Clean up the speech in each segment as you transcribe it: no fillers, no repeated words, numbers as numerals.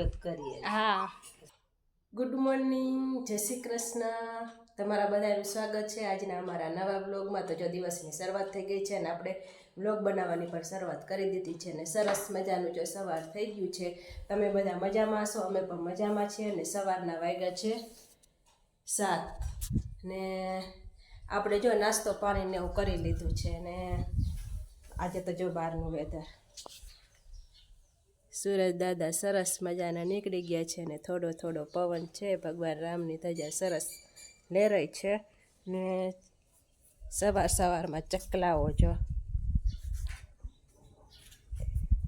મુહૂર્ત કરીએ. હા. ગુડ મોર્નિંગ, જય શ્રી કૃષ્ણ. તમારા બધાનું સ્વાગત છે આજના અમારા નવા બ્લોગમાં. તો જો દિવસની શરૂઆત થઈ ગઈ છે અને આપણે બ્લોગ બનાવવાની પણ શરૂઆત કરી દીધી છે ને સરસ મજાનું જો સવાર થઈ ગયું છે. તમે બધા મજામાં છો, અમે પણ મજામાં છીએ. અને સવારના વાગ્યા છે 7 ને આપણે જો નાસ્તો પાણીને એવું કરી લીધું છે. ને આજે તો જો બહારનું વેધર, સૂરજ દાદા સરસ મજાના નીકળી ગયા છે ને થોડો થોડો પવન છે. ભગવાન રામની ધજા સરસ લહેરાય છે ને સવાર સવારમાં ચકલાઓ જો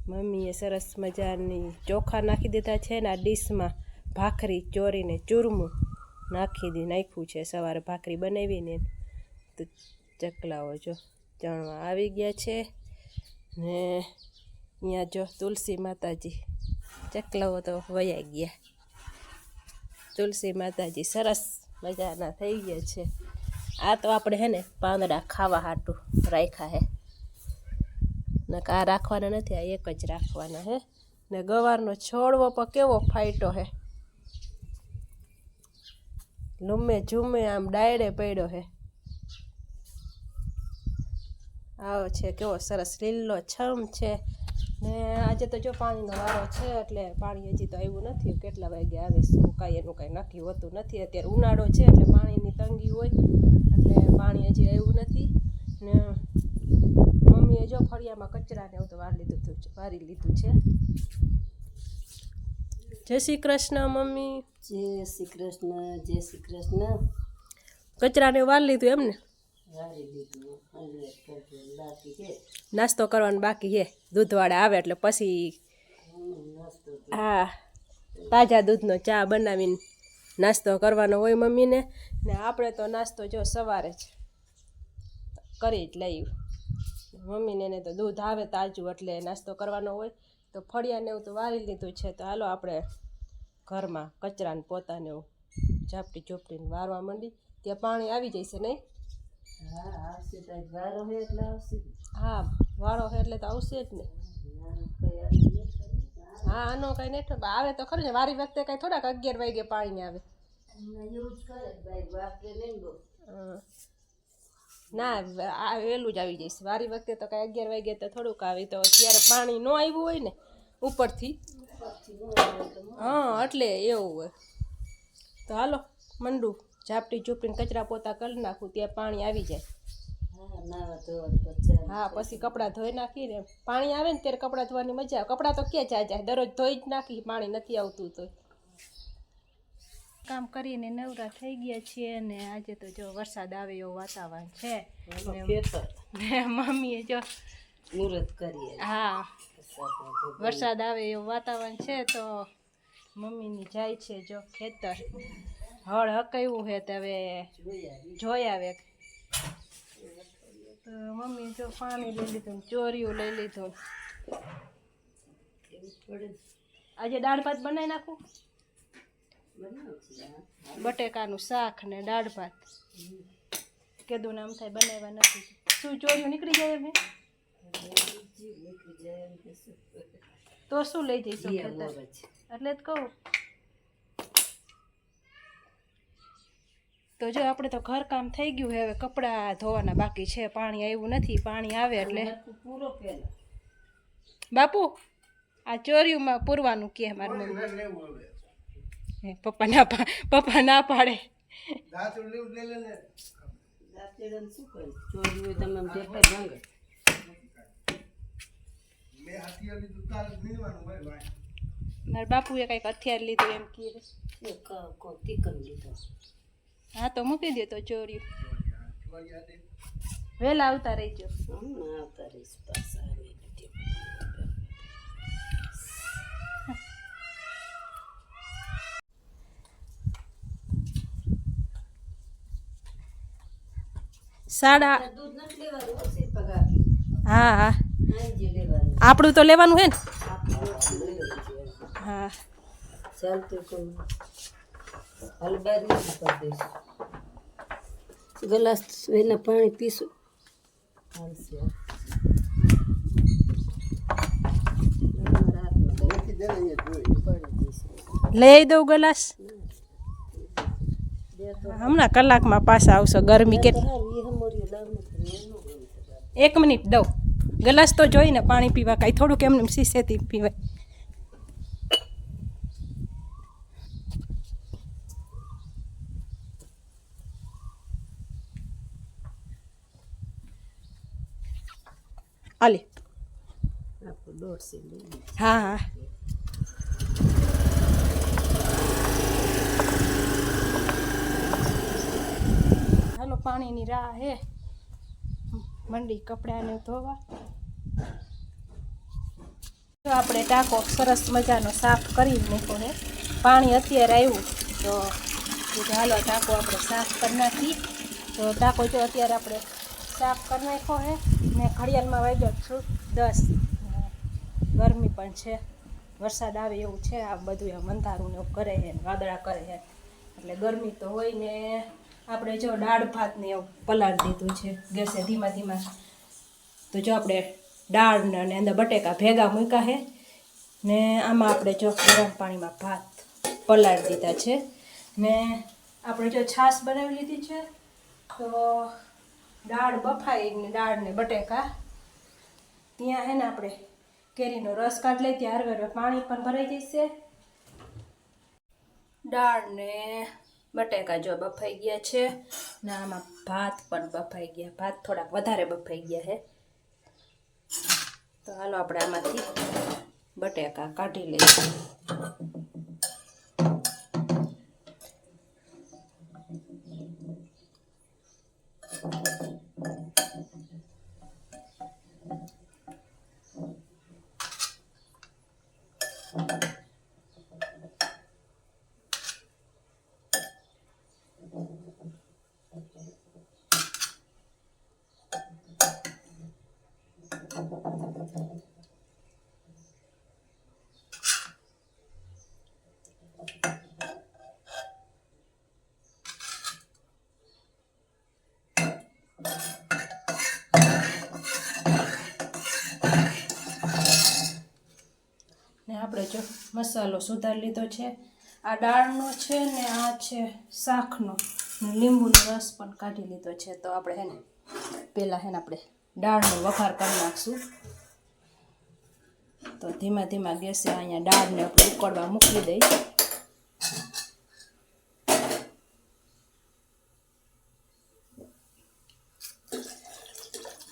મમ્મીએ સરસ મજાની ચોખા નાખી દીધા છે ને આ ડીશમાં ભાખરી ચોરીને ચૂરમું નાખ્યું છે. સવારે ભાખરી બનાવીને તો ચકલાઓ જો ચણવા આવી ગયા છે ને અહીંયા જો તુલસી માતાજી, ચકલાઓ તો વયા ગયા. તુલસી માતાજી સરસ મજાના થઈ ગયા છે. આ તો આપણે હે ને પાંદડા ખાવા હાટું રાખ્યા હે ને આ રાખવાના નથી, આ એક જ રાખવાના હે. ને ગવારનો છોડવો પણ કેવો ફાઈટો હે, લૂમે ઝૂમે આમ ડાયરે પડ્યો હે. આવો છે કેવો સરસ લીલો છમ છે. ને આજે તો જો પાણીનો વારો છે એટલે પાણી હજી તો આવ્યું નથી. કેટલા વાગે આવે શું કાંઈ એનું કાંઈ નક્કી હોતું નથી. અત્યારે ઉનાળો છે એટલે પાણીની તંગી હોય એટલે પાણી હજી આવ્યું નથી. ને મમ્મીએ જો ફળિયામાં કચરાને એવું તો વારી લીધું છે. જય શ્રી કૃષ્ણ મમ્મી. જય શ્રી કૃષ્ણ, જય શ્રી કૃષ્ણ. કચરાને વારી લીધું એમને? નાસ્તો કરવાનો બાકી છે. દૂધવાળા આવે એટલે પછી હા તાજા દૂધનો ચા બનાવીને નાસ્તો કરવાનો હોય મમ્મીને. ને આપણે તો નાસ્તો જો સવારે જ કરી જ લઈએ. મમ્મીને ને તો દૂધ આવે તાજું એટલે નાસ્તો કરવાનો હોય. તો ફળિયાને એવું તો વારી લીધું છે. તો હાલો આપણે ઘરમાં કચરાને પોતાને એવું ઝાપટી ઝોપટીને વારવા માંડી. ત્યાં પાણી આવી જશે નહીં? હા વાળો છે એટલે તો આવશે જ ને. હા આનો કઈ નહીં આવે તો ખરું ને. વારી વખતે કઈ થોડાક 11 વાગે પાણી આવે. ના વહેલું જ આવી જઈશ. વારી વખતે તો કઈ 11 વાગે તો થોડુંક આવી. તો અત્યારે પાણી ન આવ્યું હોય ને ઉપરથી, હા એટલે એવું હોય. તો હાલો મંડું ઝાપટી ઝૂપટીને કચરા પોતા કરી નાખું ત્યાં પાણી આવી જાય. હા પછી કપડાં ધોઈ નાખીને પાણી આવે ને ત્યારે કપડાં ધોવાની મજા આવે. કપડાં તો ક્યાં જાય, દરરોજ ધોઈ જ નાખી, પાણી નથી આવતું તો. કામ કરીને નવરા થઈ ગયા છીએ ને આજે તો જો વરસાદ આવે એવું વાતાવરણ છે ને મમ્મીએ જો મુહૂર્ત કરીએ. હા વરસાદ આવે એવું વાતાવરણ છે તો મમ્મીની જાય છે જો ખેતર. હળ હકાયું છે તો હવે જોઈ આવે. તો મમ્મી જો પાણી લઈ લીધું, ચોરીયું લઈ લીધું. આજે દાળ ભાત બનાવી નાખું. બટેકાનું શાક ને દાળ ભાત. કીધું નામ થાય બનાવ્યા નથી. શું ચોરીયું નીકળી જાય એમ? તો શું લઈ જઈશું ખેતર? એટલે જ કહું. તો જો આપણે તો ઘરકામ થઈ ગયું હવે કપડાં ધોવાના બાકી છે. પાણી આવ્યું નથી. પાણી આવે એટલે બાપુ આ ચોરીયુંમાં પૂરવાનું કે મારું મમ્મી. પપ્પા ના પાડે. મારા બાપુએ કઈક હથિયાર લીધું એમ કહે. હા તો મૂકી દે તો ચોર્યું. વહેલા આવતા રહીજો. સાડા હા હા આપણું તો લેવાનું હે ને. હા ચાલતું હલબાર નથી કરી દઈશું. ગ્લાસ એના પાણી પીશું. લઈ આવી દઉં ગ્લાસ. હમણાં કલાકમાં પાછા આવશો. ગરમી કેટલી. હારું એ હમોરી લાવ ને એનો ગમે. 1 મિનિટ દઉં. ગ્લાસ તો જોઈને પાણી પીવા કાંઈ થોડુંક એમને શીશેથી પીવાય. આલે. આપણે 1.5 લઈ. હા હા. હાલો પાણીની રાહ હે. મંડી કપડાને ધોવા. તો આપણે ટાંકો સરસ મજાનો સાફ કરી નાખ્યો હે. પાણી અત્યારે આવ્યું તો કીધું હાલો ટાંકો આપણે સાફ કરી નાખી. તો ટાંકો જો અત્યારે આપણે સાફ કરી નાખ્યો હે ને ઘડિયાળમાં વાગ્યો છું 10. ગરમી પણ છે, વરસાદ આવે એવું છે. આ બધું એમ અંધારું ને એવું કરે છે, વાદળા કરે છે એટલે ગરમી તો હોય ને. આપણે જો દાળ ભાત ને એવું પલાળી દીધું છે ગેસે ધીમા ધીમા. તો જો આપણે દાળ ને અને અંદર બટેકા ભેગા મૂક્યા છે ને આમાં આપણે જો ગરમ પાણીમાં ભાત પલાળી દીધા છે ને આપણે જો છાશ બનાવી લીધી છે. તો દાળ બફાઈ ને દાળ ને બટેકા ત્યાં હે ને આપણે કેરીનો રસ કાઢી લઈ. ત્યાં હરવે પાણી પણ ભરાઈ જશે. દાળ ને બટેકા જો બફાઈ ગયા છે ને આમાં ભાત પણ બફાઈ ગયા. ભાત થોડાક વધારે બફાઈ ગયા છે. તો હાલો આપણે આમાંથી બટેકા કાઢી લઈએ. ને આપણે જો મસાલો સુધારી લીધો છે. આ દાળનો છે ને આ છે શાકનો ને લીંબુનો રસ પણ કાઢી લીધો છે. તો આપણે હે ને પહેલાં હે ને આપણે દાળનો વઘાર કરી નાખશું. તો ધીમા ધીમા ગેસે અહીંયા દાળને આપણે ઉકળવા મૂકી દઈ.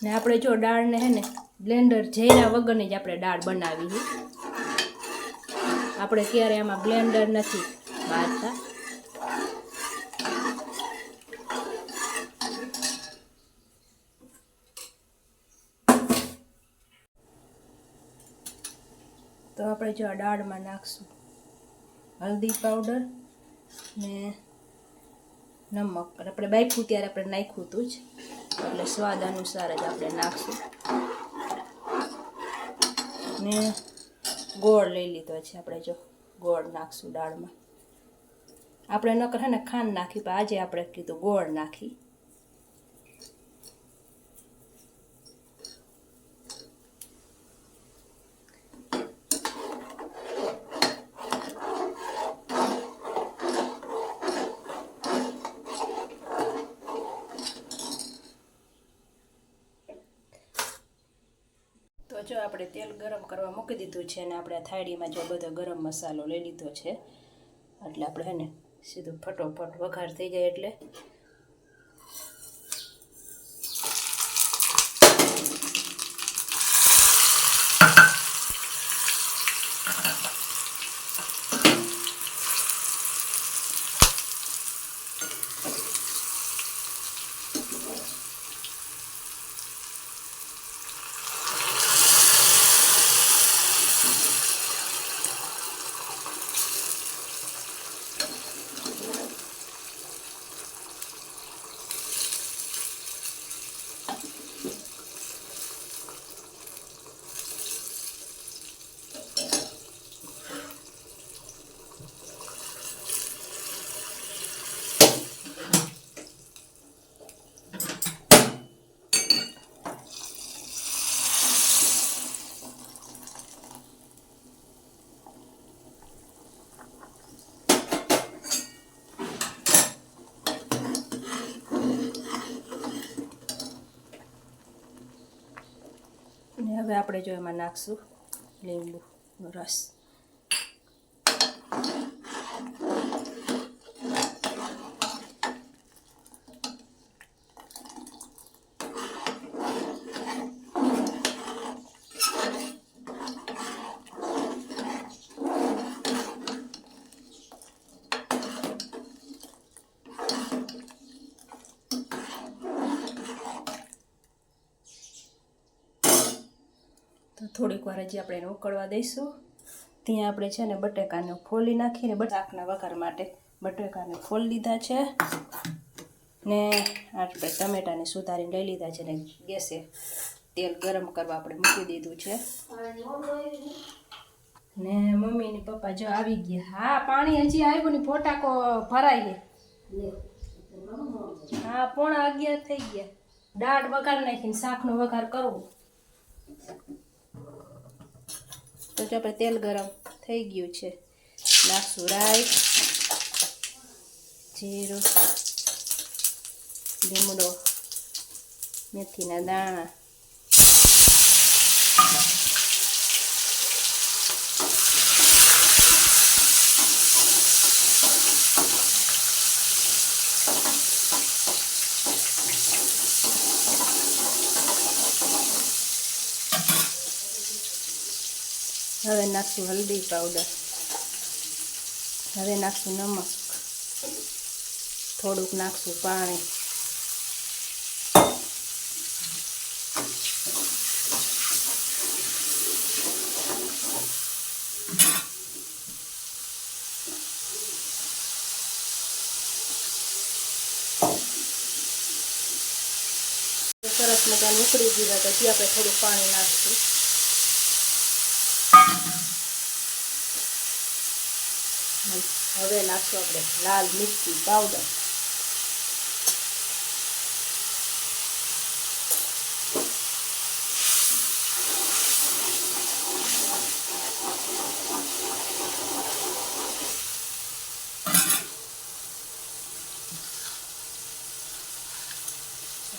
ને આપણે જો દાળને હે ને બ્લેન્ડર ઝેરા વગરની જ આપણે દાળ બનાવી છે. આપણે ક્યારે આમાં બ્લેન્ડર નથી વાળતા. તો આપણે જો આ દાળમાં નાખશું હલ્દી પાવડર ને નમક. આપણે બાફ્યું ત્યારે આપણે નાખ્યું હતું જ એટલે સ્વાદ અનુસાર જ આપણે નાખશું. ને ગોળ લઈ લીધો છે આપણે. જો ગોળ નાખશું દાળમાં. આપણે નકર હે ને ખાંડ નાખી પણ આજે આપણે કીધું ગોળ નાખી. તો જો આપણે તેલ ગરમ કરવા મૂકી દીધું છે અને આપણે થાળીમાં જો બધો ગરમ મસાલો લઈ લીધો છે એટલે આપણે હે ને સીધું ફટોફટ વઘાર થઈ જાય એટલે હવે આપણે જો એમાં નાખશું લીંબુનો રસ. તો થોડીક વાર હજી આપણે એને ઉકળવા દઈશું. ત્યાં આપણે છે ને બટેકાને ફોલી નાખીને શાકના વઘાર માટે બટેકાને ફોલી લીધા છે ને આપણે ટમેટાને સુધારીને લઈ લીધા છે ને ગેસે તેલ ગરમ કરવા આપણે મૂકી દીધું છે. ને મમ્મી ને પપ્પા જો આવી ગયા. હા, પાણી હજી આવ્યું ને ફોટાકો ભરાય. હા, 11:15 થઈ ગયા. દાળ વઘાર નાખીને શાકનો વઘાર કરવો. તો જો આપણે તેલ ગરમ થઈ ગયું છે. નાખશું રાઈ, જીરું, લીમડો, મેથીના દાણા, હવે નાખશું હલ્દી પાવડર, હવે નાખશું નમક, થોડુંક નાખશું પાણી, સરસ મજાનું ઉકળી ગયું તો હજી આપણે થોડું પાણી નાખશું. હવે નાખશું આપણે લાલ મિરચી પાવડર,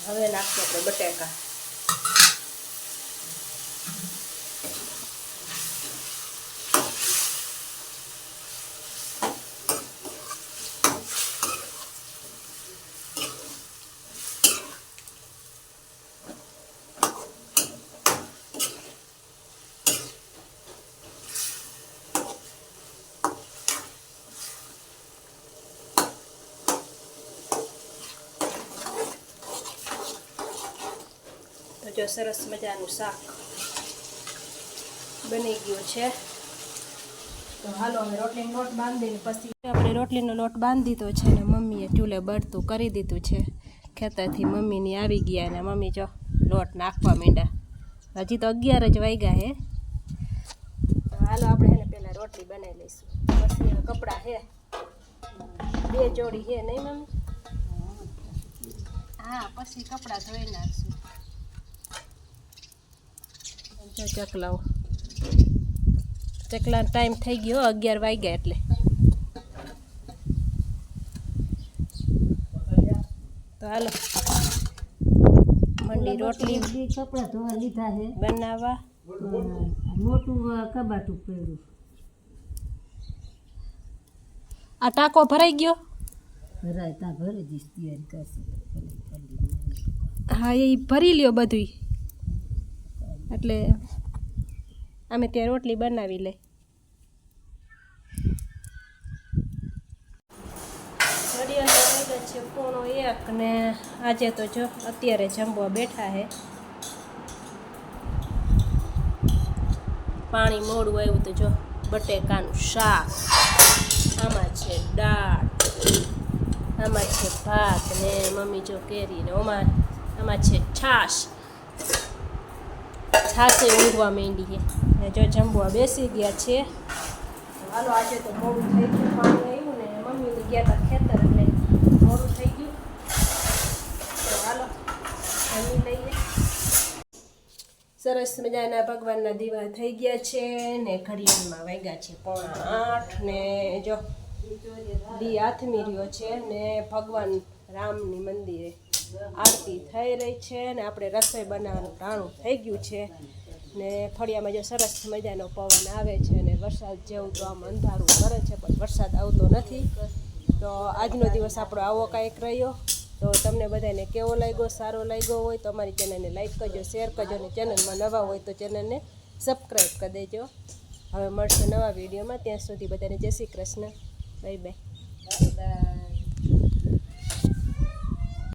હવે નાખશું આપણે બટેકા, જો સરસ મજાનું શાક બની ગયું છે. તો હાલો હવે રોટલીનો લોટ બાંધીને પછી આપણે રોટલીનો લોટ બાંધી દીધો છે ને મમ્મીએ ચૂલે બળતું કરી દીધું છે. ખેતરથી મમ્મીની આવી ગયા ને મમ્મી જો લોટ નાખવા માંડ્યા. હજી તો 11 જ વાગ્યા હે. તો હાલો આપણે એને પહેલાં રોટલી બનાવી લઈશું. પછી કપડાં હે 2 જોડી હે નહીં મમ્મી? હા, પછી કપડાં ધોઈ નાખશું. ચકલાઓ ચકલાનો ટાઈમ થઈ ગયો 11 વાગ્યા એટલે. તો હાલો મંડી રોટલી કપડા ધોવા લીધા છે બનાવવા. મોટું કબાટું પડ્યું. આ ટાંકો ભરાઈ ગયો? ભરાય ત્યાં ભરી દઈશ, તૈયારી કરશે. હા, એ ભરી લ્યો બધું. એટલે અમે ત્યાં રોટલી બનાવી લઈ. ઘડિયાળ છે 1:15 ને આજે તો જો અત્યારે જમવા બેઠા હે. પાણી મોડું આવ્યું તો જો બટેકાનું શાક, આમાં છે દાળ, આમાં છે ભાત ને મમ્મી જો કેરી ને આમાં છે છાશ. છાશે ઊંઘવા માંડી છે ને જો જમવા બેસી ગયા છે. હાલો આજે તો મોડું થઈ ગયું, પાણી આવ્યું ને મમ્મીને ગયા હતા ખેતર એટલે મોડું થઈ ગયું. તો હાલો જમી લઈએ. સરસ મજાના ભગવાનના દીવા થઈ ગયા છે ને ઘડિયાળમાં વાગ્યા છે 7:45 ને જો દી આથમી રહ્યો છે ને ભગવાન રામની મંદિરે આરતી થઈ રહી છે ને આપણે રસોઈ બનાવવાનું ટાણું થઈ ગયું છે ને ફળિયામાં જો સરસ મજાનો પવન આવે છે અને વરસાદ જેવું તો આમ અંધારું કરે છે પણ વરસાદ આવતો નથી. તો આજનો દિવસ આપણો આવો કાંઈક રહ્યો. તો તમને બધાને કેવો લાગ્યો, સારો લાગ્યો હોય તો અમારી ચેનલને લાઈક કરજો, શેર કરજો અને ચેનલમાં નવા હોય તો ચેનલને સબસ્ક્રાઈબ કરી દેજો. હવે મળશે નવા વિડીયોમાં, ત્યાં સુધી બધાને જય શ્રી કૃષ્ણ, બાય બાય.